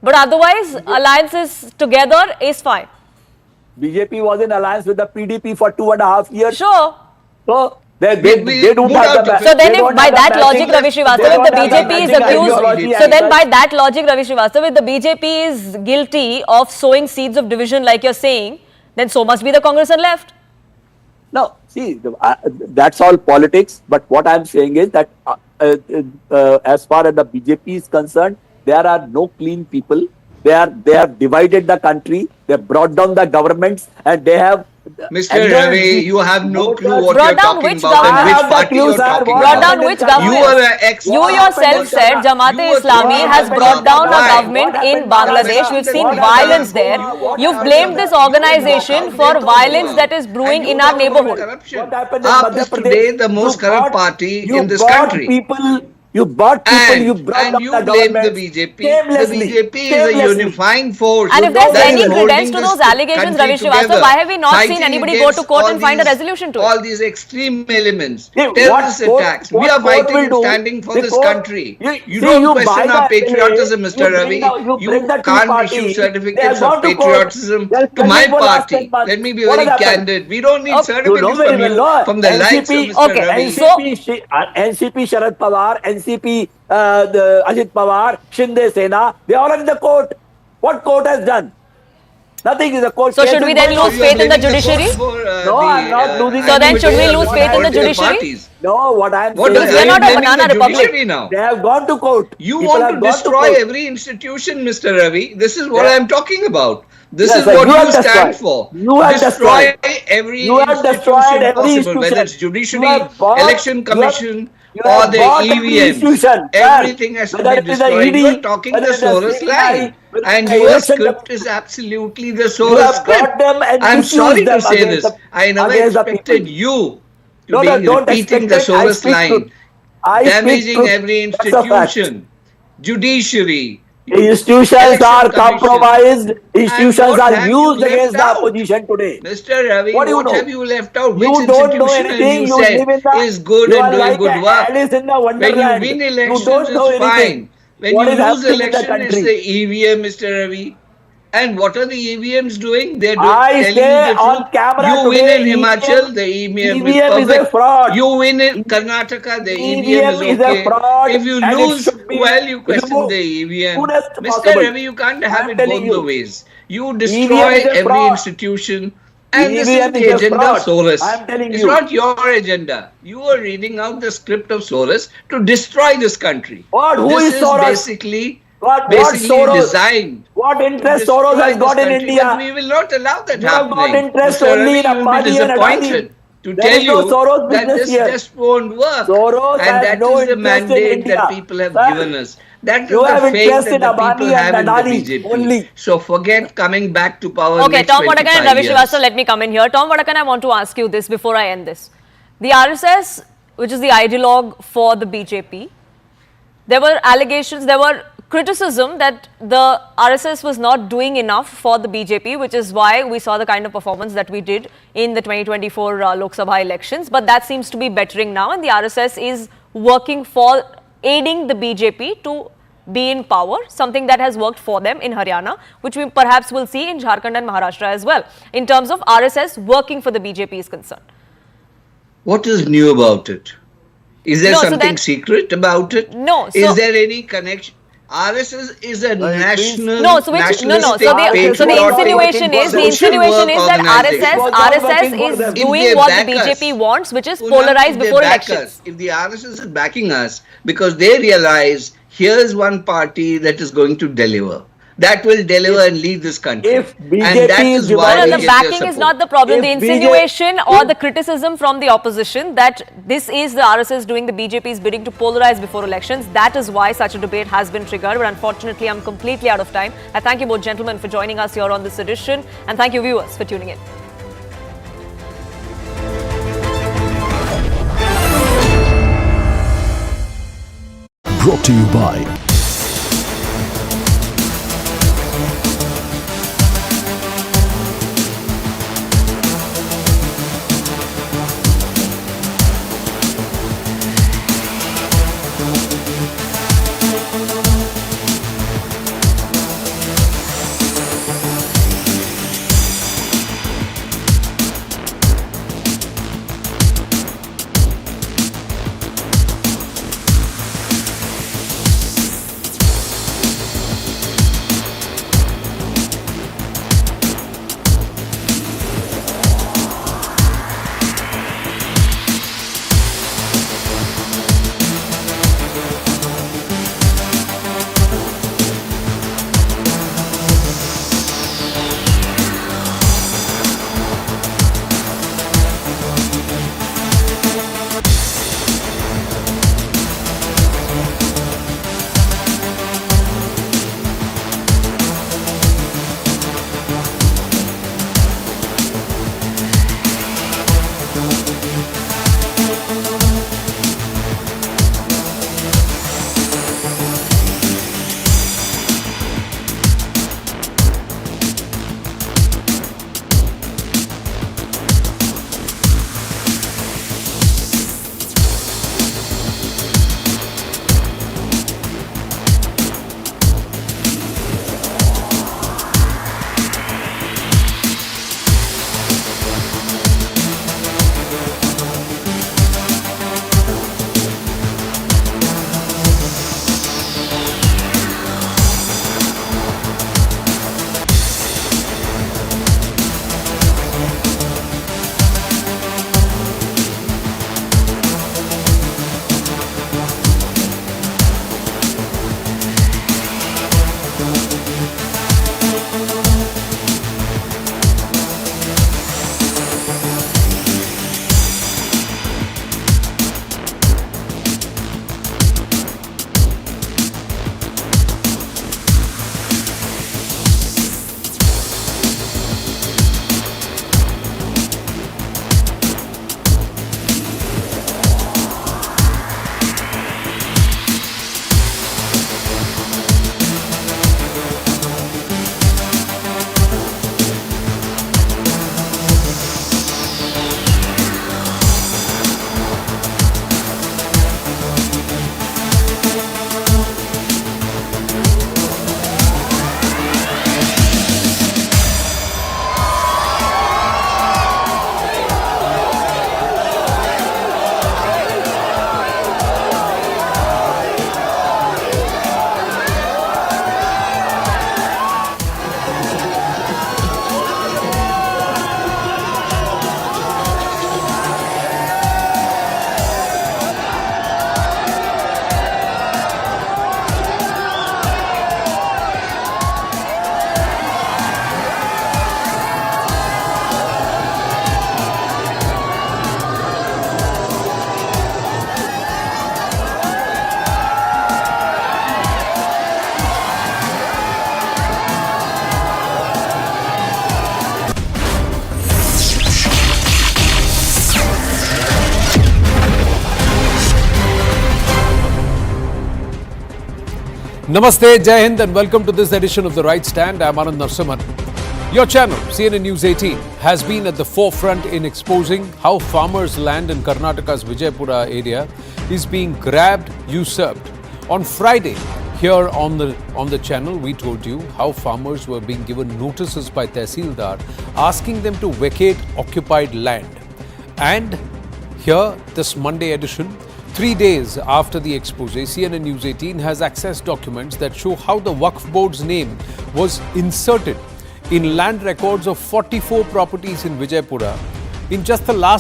but otherwise alliances together is fine. BJP was in alliance with the PDP for 2.5 years. Sure. So they We don't moved have out the of it. So then, they if don't by have the that matching- logic, Ravi they Srivastava, don't if the have the BJP is matching accused, ideology so as then such. by that logic, Ravi Srivastava, if the BJP is guilty of sowing seeds of division, like you're saying, then so must be the Congress and left. No, see, that's all politics. But what I'm saying is that as far as the BJP is concerned, there are no clean people. They have divided the country. They have brought down the governments, and they have. Mr. Ravi, you have no clue what Brought you're down talking which about and government? which I have the party clue, you're sir. talking What Brought about. down which You government? You are an ex. You yourself said Jamaat-e-Islami has brought down a government in Bangladesh. We've seen violence there. You've blamed this organization for violence that is brewing in our neighborhood. What happened in AAP Madhya is Pradesh? today the most You corrupt brought- party you in this brought country. You brought people, you brought And down you the blame the government BJP. The shamelessly. BJP is a Shamelessly. unifying force. And if there's that is any holding credence to this those allegations, country Ravi Srivastava, together, why have we not seen fighting anybody go to against court all and find a these- resolution to it? All these extreme elements, See, what terrorist court- attacks. what We are court fighting will and do, standing for the this court- country. you You see, don't you buy question the our MLA, patriotism, you Mr. bring Ravi. the- you bring the Tea can't Party, issue they certificates have of gone to court. patriotism They're to my spending for last 10 party. months. Let me be What very has happened? candid. We don't need Okay. You know certificates very from well, you, no? from the likes of Mr. Okay. Ravi. NCP Sharad Pawar, NCP Ajit Pawar, Shinde Sena, they are all in the court. What court has done? Nothing is a court. So case should we is then going lose on. faith in the Blaming court judiciary? for, No, I'm not losing So then should we acquittal lose of faith in the political judiciary? parties. No, what I'm What saying does we are is not a blaming banana the republic. judiciary now? they have gone to court. You People want have to gone destroy court. every institution, Mr. Ravi. This is what Yeah. I'm talking about. This Yes, is sir, what you you have stand destroyed. for. You have Destroy destroyed. every You have destroyed institution every possible, whether institution. it's You judiciary, have bought- election you have- commission, you or have the bought every EVMs. institution, sir. Everything has to Whether be it is the destroyed. ED, You are talking whether the it is the Soros CBI, line. whether And the your election script is absolutely the You Soros have script. brought them and I'm misused sorry to them say against this. the- I never against the expected people. you to No, be no, don't repeating expect the it. I Soros speak line. truth. I speak Damaging truth. every That's a fact. institution, judiciary, Institutions election are commission. compromised. And Institutions what are have you used left against the out? opposition today. Mr. Ravi, What do you what know? have you left out? You Which don't know institution have anything. you You said live in the. is good You and are doing like good work? Alice in the When you Wonderland. win You elections, don't know it's anything. fine. When What you is lose happening in the election, it's country? the EVM, Mr. Ravi. And what are the EVMs doing? They're I telling say you the on truth. camera You win today, in Himachal, the EVM is EVM is a perfect. fraud. You win in Karnataka, the EVM is EVM is a okay. fraud. If you and it lose, should be well, you question removed the EVM. soonest Mr. possible. Ravi, you can't have I'm it telling both the you. ways. You EVM destroy is a every fraud. institution. And this is EVM the is a agenda of fraud. Soros. I am telling It's you. not your agenda. You are reading out the script of Soros to destroy this country. What? Who This is Soros? basically What Soros? designed What to interest destroy Soros has this got in country. India? But we will not allow that You have got happening. interest Mr. only Ravi, in you will be Ambani and Adani. disappointed to There tell is no you Soros that business this here. just won't work. Soros And has that no is the interest in mandate India. that people have Sir, given us. That is you have the faith interest that in the people Ambani have and in the Adani BJP. only. So forget coming back to power Okay, next Tom Vadakan and 25 Ravi years. Srivastava, let me come in here. Tom Vadakan, I want to ask you this before I end this. The RSS, which is the ideologue for the BJP, there were allegations, there were criticism that the RSS was not doing enough for the BJP, which is why we saw the kind of performance that we did in the 2024 Lok Sabha elections. But that seems to be bettering now, and the RSS is working for aiding the BJP to be in power, something that has worked for them in Haryana, which we perhaps will see in Jharkhand and Maharashtra as well, in terms of RSS working for the BJP is concerned. What is new about it? Is there No, so something then- secret about it? No, so- Is there any connection? RSS is a national, No, so which, no, no. So the insinuation is that RSS is doing what the BJP wants, which is polarize before elections. If the RSS is backing us because they realize here's one party that is going to deliver, that will deliver and lead this country. If BJP and that is is why No, we the get their backing is support. not the problem. If The BJP insinuation or the criticism from the opposition that this is the RSS doing the BJP's bidding to polarize before elections, that is why such a debate has been triggered. But unfortunately, I'm completely out of time. I thank you both gentlemen for joining us here on this edition, and thank you viewers for tuning in. Brought to you by Namaste, Jai Hind, and welcome to this edition of The Right Stand. I'm Anand Narsimhan. Your channel, CNN News 18, has been at the forefront in exposing how farmers' land in Karnataka's Vijayapura area is being grabbed, usurped. On Friday, here on the channel, we told you how farmers were being given notices by Tehsildar asking them to vacate occupied land. And here, this Monday edition, 3 days after the expose, CNN News 18 has accessed documents that show how the Waqf Board's name was inserted in land records of 44 properties in Vijayapura in just the last